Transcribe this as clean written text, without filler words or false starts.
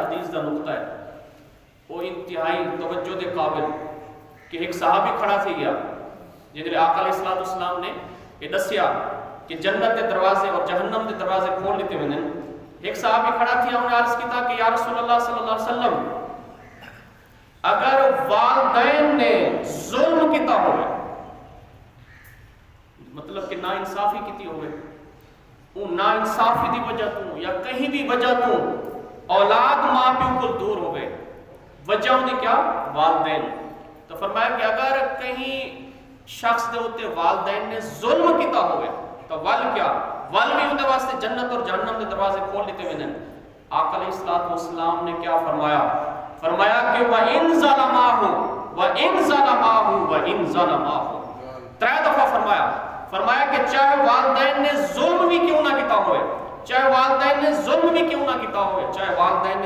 حدیث دا نقطہ ہے وہ انتہائی توجہ دے قابل کہ ایک صحابی کھڑا تھی گیا جنہیں آقا علیہ السلام نے یہ دسیا کہ جنت کے دروازے اور جہنم کے دروازے کھول لیتے ہوئے ایک صحابی کھڑا تھی انہوں نے عرض کیتا کہ یا رسول اللہ صلی اللہ علیہ وسلم اگر والدین نے ظلم کیتا ہوئے مطلب کہ نا انصافی کیتی ہوئے وہ نا انصافی دی وجہ تو یا کہیں بھی وجہ تو اولاد ماں پیو کو دور ہو گئے وجہ ہوندی کیا والدین تو فرمایا کہ اگر کہیں شخص دے ہوتے والدین نے ظلم کیتا ہوئے تو ول کیا ول بھی اندے واسطے جنت اور جہنم دے دروازے کھول لیتے ہوئے ہیں آقا علیہ السلام نے کیا فرمایا فرمایا کہ وَإِن ظَلَمَاهُ وَإِن ظَلَمَاهُ وَإِن ظَلَمَاهُ ترے دفعہ فرمایا کہ چاہے والدین نے ظلم بھی کیوں نہ کیتا ہوئے چاہے والدین نے ظلم بھی کیوں نہ کیتا ہوئے چاہے والدین